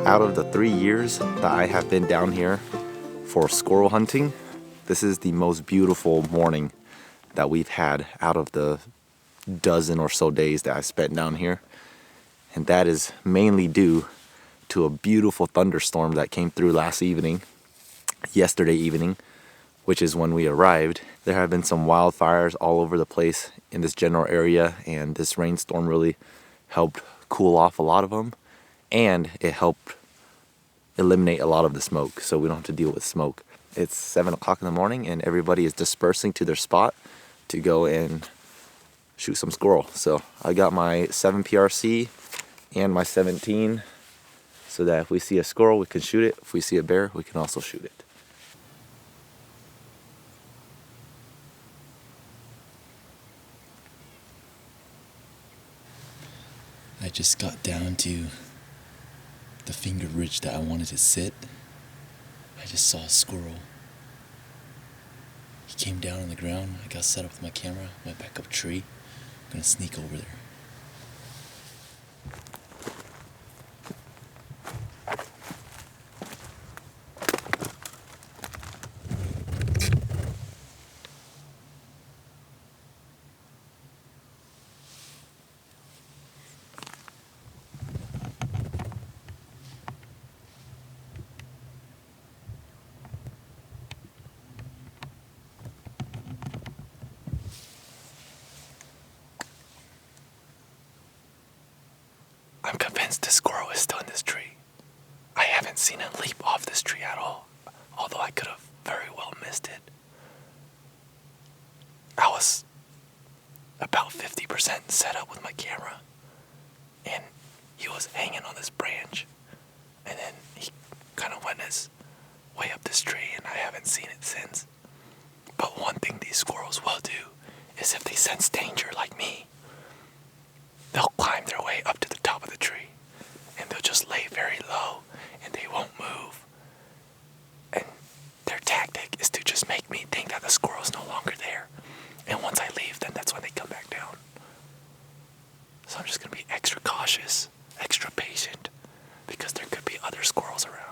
Out of the 3 years that I have been down here for squirrel hunting, this is the most beautiful morning that we've had out of the dozen or so days that I spent down here. And that is mainly due to a beautiful thunderstorm that came through yesterday evening, which is when we arrived. There have been some wildfires all over the place in this general area, and this rainstorm really helped cool off a lot of them, and it helped eliminate a lot of the smoke, so we don't have to deal with smoke. It's 7 o'clock in the morning and everybody is dispersing to their spot to go and shoot some squirrel. So I got my 7 PRC and my 17 so that if we see a squirrel we can shoot it. If we see a bear we can also shoot it. I just got down to the finger ridge that I wanted to sit. I just saw a squirrel. He came down on the ground. I got set up with my camera, my backup tree. I'm gonna sneak over there. I'm convinced the squirrel is still in this tree. I haven't seen it leap off this tree at all, although I could have very well missed it. I was about 50% set up with my camera, and he was hanging on this branch, and then he kind of went his way up this tree, and I haven't seen it since. But one thing these squirrels will do is if they sense danger like me, they'll climb their way up to the top of the tree, and they'll just lay very low, and they won't move. And their tactic is to just make me think that the squirrel's no longer there. And once I leave, then that's when they come back down. So I'm just gonna be extra cautious, extra patient, because there could be other squirrels around.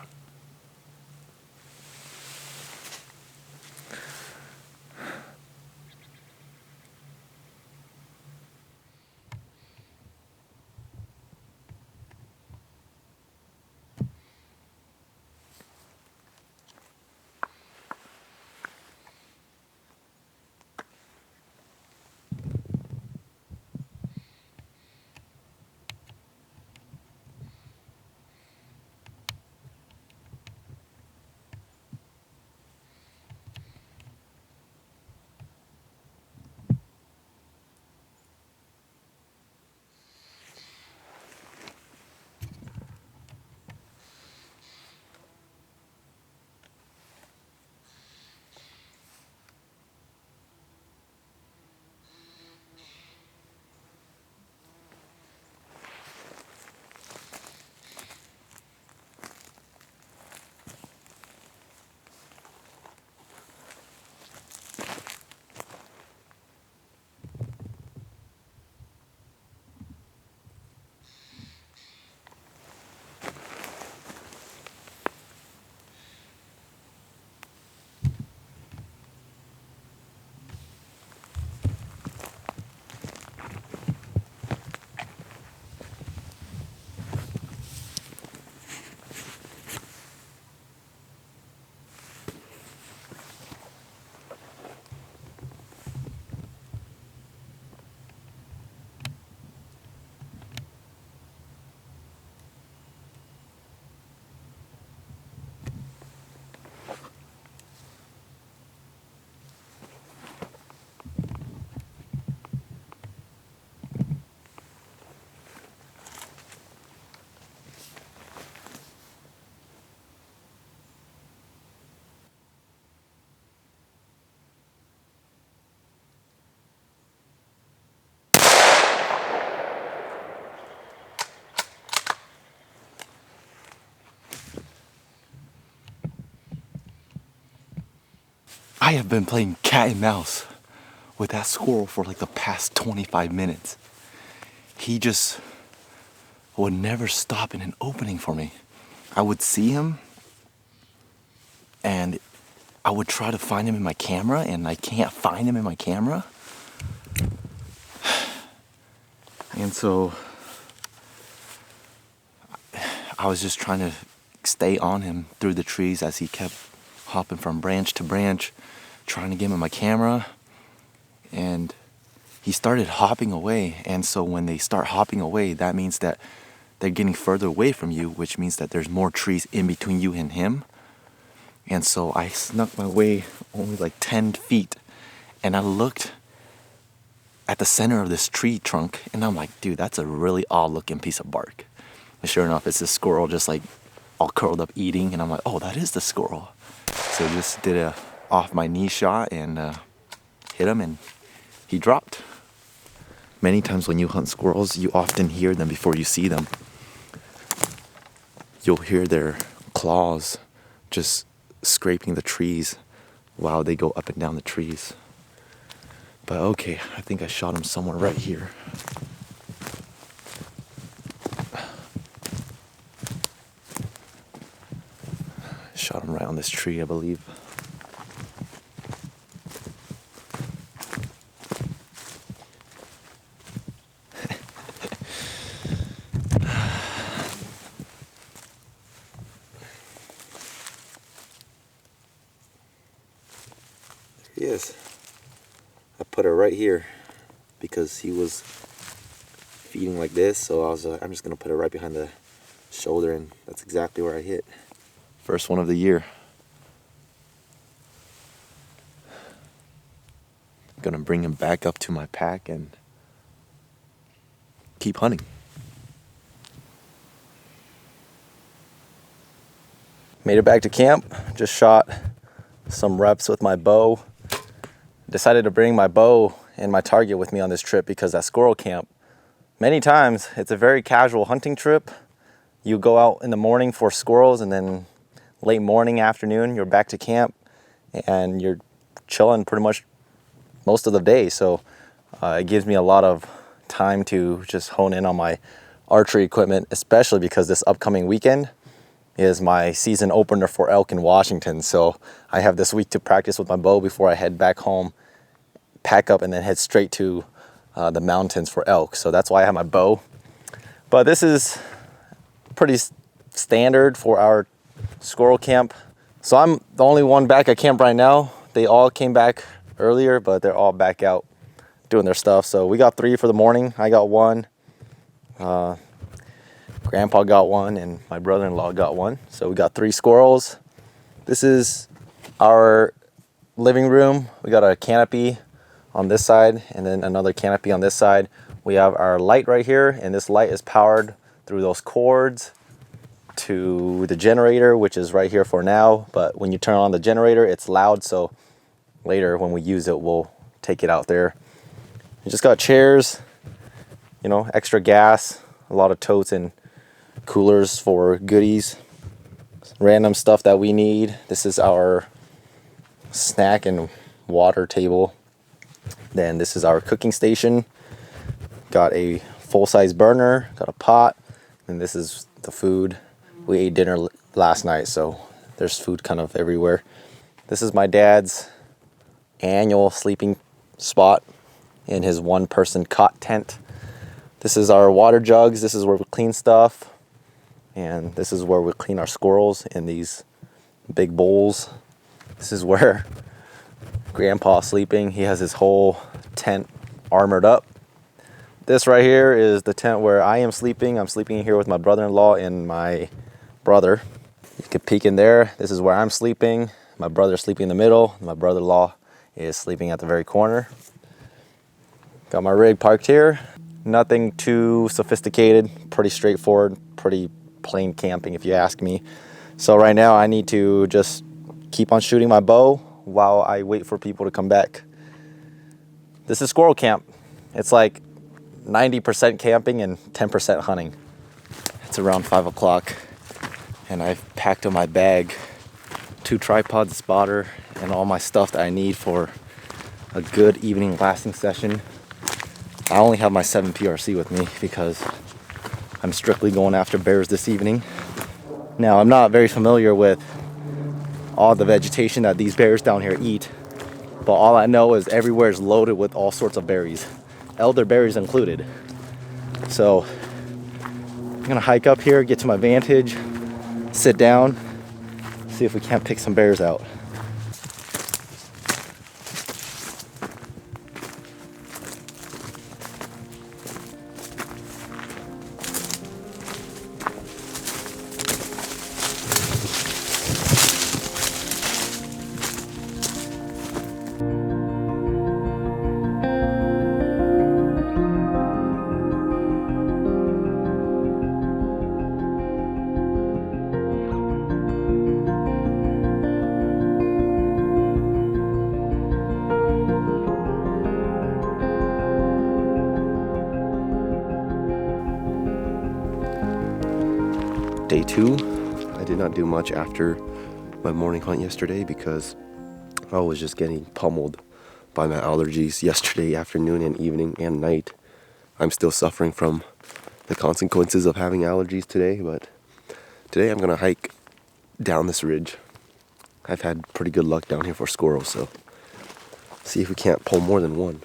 I have been playing cat and mouse with that squirrel for like the past 25 minutes. He just would never stop in an opening for me. I would see him and I would try to find him in my camera, and I can't find him in my camera. And so I was just trying to stay on him through the trees as he kept hopping from branch to branch, trying to get him in my camera. And he started hopping away. And so when they start hopping away, that means that they're getting further away from you, which means that there's more trees in between you and him. And so I snuck my way only like 10 feet, and I looked at the center of this tree trunk, and I'm like, dude, that's a really odd looking piece of bark. And sure enough, it's this squirrel just like all curled up eating, and I'm like, oh, that is the squirrel. So just did a off my knee shot and hit him, and he dropped. Many times when you hunt squirrels, you often hear them before you see them. You'll hear their claws just scraping the trees while they go up and down the trees. But okay, I think I shot him somewhere right here. Shot him right on this tree, I believe. There he is. I put her right here because he was feeding like this, so I was I'm just gonna put her right behind the shoulder, and that's exactly where I hit. First one of the year. Gonna bring him back up to my pack and keep hunting. Made it back to camp, just shot some reps with my bow. Decided to bring my bow and my target with me on this trip because at squirrel camp, many times it's a very casual hunting trip. You go out in the morning for squirrels, and then late morning, afternoon, you're back to camp and you're chilling pretty much most of the day. So it gives me a lot of time to just hone in on my archery equipment, especially because this upcoming weekend is my season opener for elk in Washington. So I have this week to practice with my bow before I head back home, pack up, and then head straight to the mountains for elk. So that's why I have my bow. But this is pretty standard for our squirrel camp. So I'm the only one back at camp right now. They all came back earlier, but they're all back out doing their stuff. So we got 3 for the morning. I got 1. Grandpa got 1, and my brother-in-law got 1. So we got 3 squirrels. This is our living room. We got a canopy on this side and then another canopy on this side. We have our light right here, and this light is powered through those cords to the generator, which is right here for now. But when you turn on the generator, it's loud, so later when we use it, we'll take it out there. We just got chairs, you know, extra gas, a lot of totes and coolers for goodies, random stuff that we need. This is our snack and water table. Then this is our cooking station. Got a full-size burner, got a pot, and this is the food. We ate dinner last night, so there's food kind of everywhere. This is my dad's annual sleeping spot in his 1-person cot tent. This is our water jugs. This is where we clean stuff. And this is where we clean our squirrels in these big bowls. This is where Grandpa's sleeping. He has his whole tent armored up. This right here is the tent where I am sleeping. I'm sleeping here with my brother-in-law and my brother. You can peek in there. This is where I'm sleeping. My brother's sleeping in the middle. My brother-in-law is sleeping at the very corner. Got my rig parked here. Nothing too sophisticated, pretty straightforward, pretty plain camping if you ask me. So right now I need to just keep on shooting my bow while I wait for people to come back. This is squirrel camp. It's like 90% camping and 10% hunting. It's around 5 o'clock and I've packed in my bag 2 tripods, a spotter, and all my stuff that I need for a good evening lasting session. I only have my 7 PRC with me because I'm strictly going after bears this evening. Now, I'm not very familiar with all the vegetation that these bears down here eat, but all I know is everywhere is loaded with all sorts of berries, elderberries included. So I'm gonna hike up here, get to my vantage, sit down, see if we can't pick some bears out. Day 2, I did not do much after my morning hunt yesterday because I was just getting pummeled by my allergies yesterday afternoon and evening and night. I'm still suffering from the consequences of having allergies today, but today I'm gonna hike down this ridge. I've had pretty good luck down here for squirrels, so see if we can't pull more than one.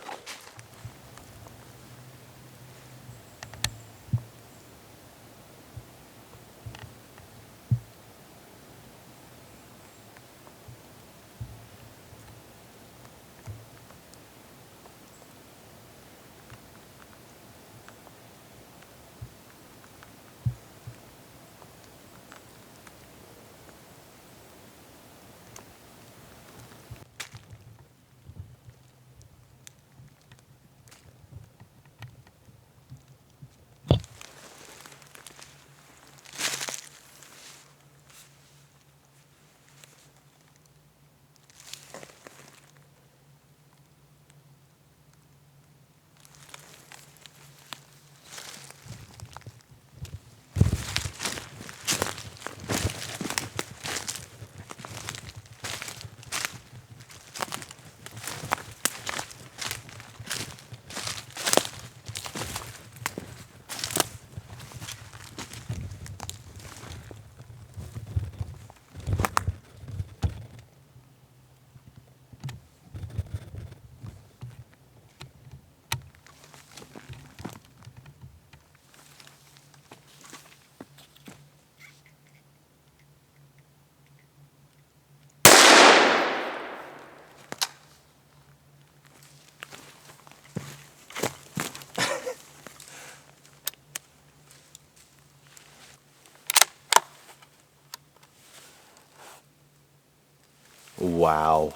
Wow.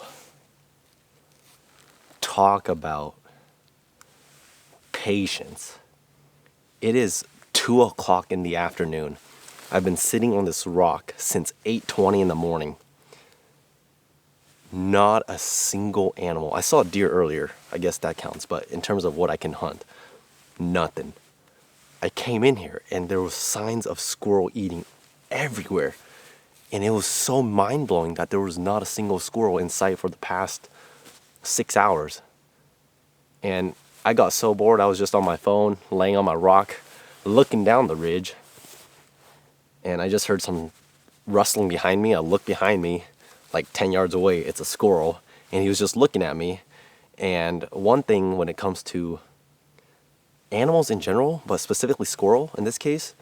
Talk about patience. It is 2 o'clock in the afternoon. I've been sitting on this rock since 8:20 in the morning. Not a single animal. I saw a deer earlier. I guess that counts. But in terms of what I can hunt, nothing. I came in here and there were signs of squirrel eating everywhere. And it was so mind-blowing that there was not a single squirrel in sight for the past 6 hours. And I got so bored, I was just on my phone, laying on my rock, looking down the ridge. And I just heard some rustling behind me. I looked behind me, like 10 yards away, it's a squirrel. And he was just looking at me. And one thing when it comes to animals in general, but specifically squirrel in this case,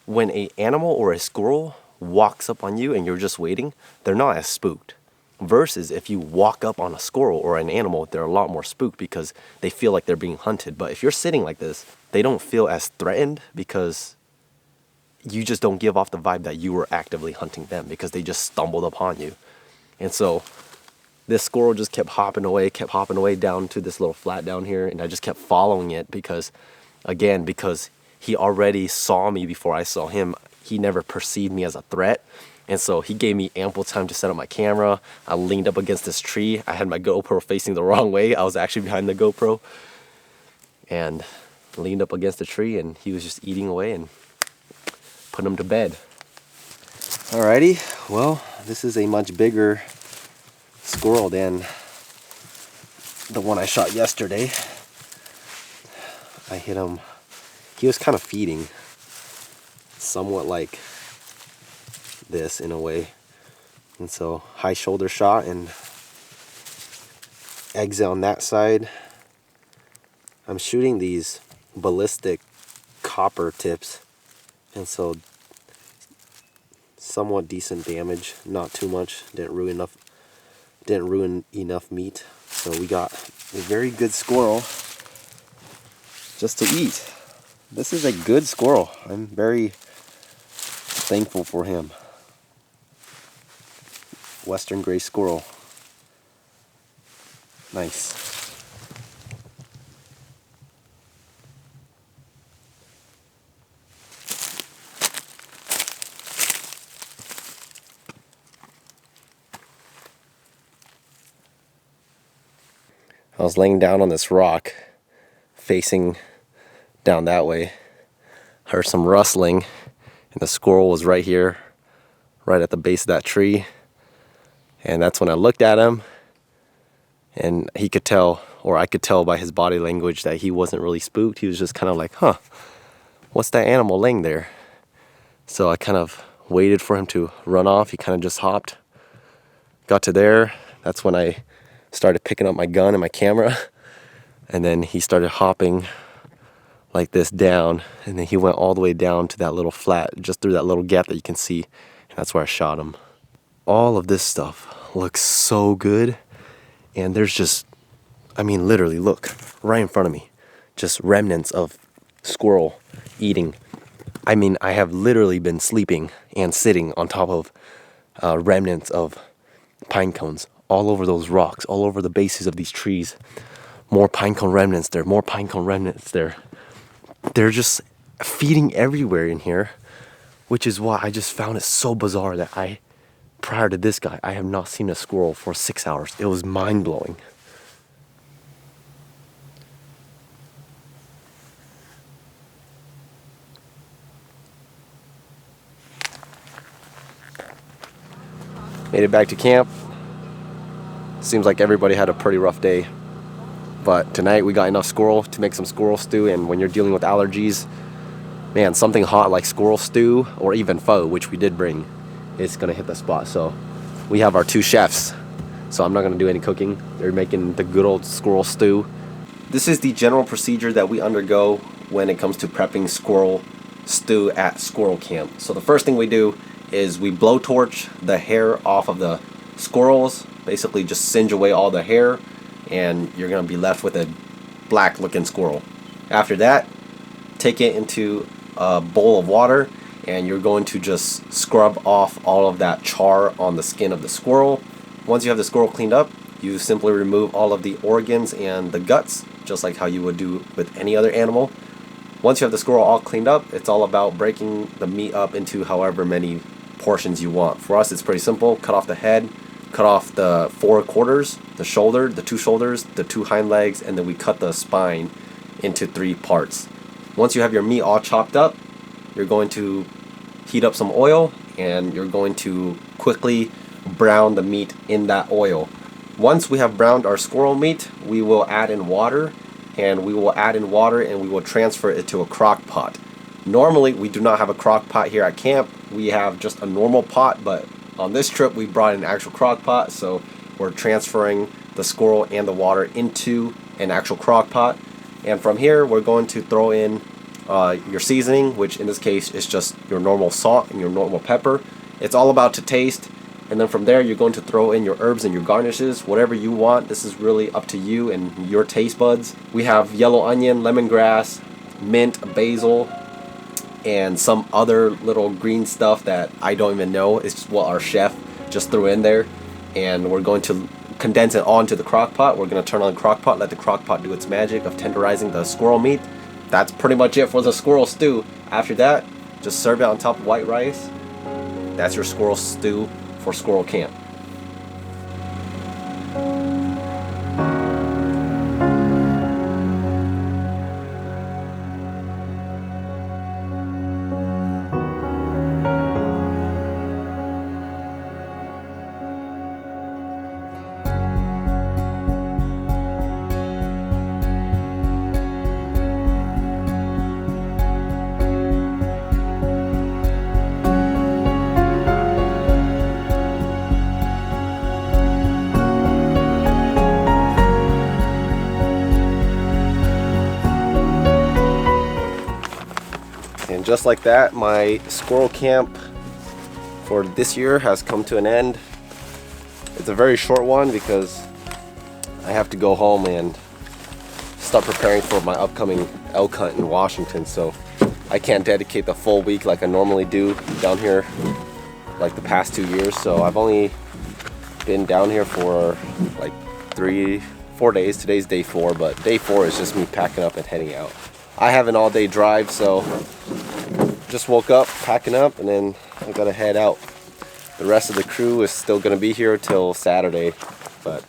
when an animal or a squirrel walks up on you and you're just waiting, they're not as spooked. Versus if you walk up on a squirrel or an animal, they're a lot more spooked because they feel like they're being hunted. But if you're sitting like this, they don't feel as threatened because you just don't give off the vibe that you were actively hunting them because they just stumbled upon you. And so this squirrel just kept hopping away down to this little flat down here. And I just kept following it because he already saw me before I saw him. He never perceived me as a threat. And so he gave me ample time to set up my camera. I leaned up against this tree. I had my GoPro facing the wrong way. I was actually behind the GoPro. And leaned up against the tree and he was just eating away and put him to bed. Alrighty, well, this is a much bigger squirrel than the one I shot yesterday. I hit him. He was kind of feeding, somewhat like this in a way. And so high shoulder shot and exit on that side. I'm shooting these ballistic copper tips, and so somewhat decent damage, not too much. Didn't ruin enough meat. So we got a very good squirrel just to eat. This is a good squirrel. I'm very thankful for him. Western gray squirrel. Nice. I was laying down on this rock, facing down that way. Heard some rustling, and the squirrel was right here, right at the base of that tree. And that's when I looked at him, and he could tell, or I could tell by his body language, that he wasn't really spooked. He was just kind of like, huh, what's that animal laying there? So I kind of waited for him to run off. He kind of just hopped. Got to there. That's when I started picking up my gun and my camera. And then he started hopping like this down. And then he went all the way down to that little flat, just through that little gap that you can see. And that's where I shot him. All of this stuff looks so good. And there's just, I mean, literally, look, right in front of me. Just remnants of squirrel eating. I mean, I have literally been sleeping and sitting on top of remnants of pine cones all over those rocks, all over the bases of these trees. More pine cone remnants there, more pine cone remnants there. They're just feeding everywhere in here, which is why I just found it so bizarre that prior to this guy, I have not seen a squirrel for 6 hours. It was mind-blowing. Made it back to camp. Seems like everybody had a pretty rough day. But tonight we got enough squirrel to make some squirrel stew, and when you're dealing with allergies, man, something hot like squirrel stew or even pho, which we did bring, is gonna hit the spot. So we have our two chefs, so I'm not gonna do any cooking. They're making the good old squirrel stew. This is the general procedure that we undergo when it comes to prepping squirrel stew at squirrel camp. So the first thing we do is we blowtorch the hair off of the squirrels, basically just singe away all the hair, and you're going to be left with a black looking squirrel. After that, take it into a bowl of water, and you're going to just scrub off all of that char on the skin of the squirrel. Once you have the squirrel cleaned up, you simply remove all of the organs and the guts, just like how you would do with any other animal. Once you have the squirrel all cleaned up, it's all about breaking the meat up into however many portions you want. For us, it's pretty simple. Cut off the head, cut off the 4 quarters, the shoulder, the 2 shoulders, the 2 hind legs, and then we cut the spine into 3 parts. Once you have your meat all chopped up, you're going to heat up some oil, and you're going to quickly brown the meat in that oil. Once we have browned our squirrel meat, we will add in water, and we will transfer it to a crock pot. Normally, we do not have a crock pot here at camp. We have just a normal pot, but on this trip, we brought an actual crock pot, so we're transferring the squirrel and the water into an actual crock pot. And from here, we're going to throw in your seasoning, which in this case is just your normal salt and your normal pepper. It's all about to taste. And then from there, you're going to throw in your herbs and your garnishes, whatever you want. This is really up to you and your taste buds. We have yellow onion, lemongrass, mint, basil, and some other little green stuff that I don't even know. It's just what our chef just threw in there. And we're going to condense it all into the crock pot. We're going to turn on the crock pot, let the crock pot do its magic of tenderizing the squirrel meat. That's pretty much it for the squirrel stew. After that, just serve it on top of white rice. That's your squirrel stew for squirrel camp. just like that, my squirrel camp for this year has come to an end. It's a very short one because I have to go home and start preparing for my upcoming elk hunt in Washington, so I can't dedicate the full week like I normally do down here like the past 2 years. So I've only been down here for like 3-4 days. Today's day 4, but day 4 is just me packing up and heading out. I have an all-day drive, so just woke up, packing up, and then I gotta head out. The rest of the crew is still gonna be here till Saturday, but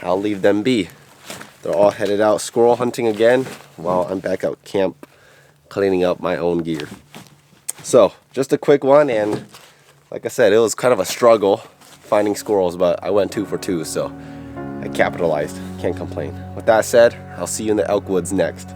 I'll leave them be. They're all headed out squirrel hunting again while I'm back out camp cleaning up my own gear. So just a quick one, and like I said, it was kind of a struggle finding squirrels, but I went 2 for 2, so I capitalized. Can't complain. With that said, I'll see you in the elk woods next.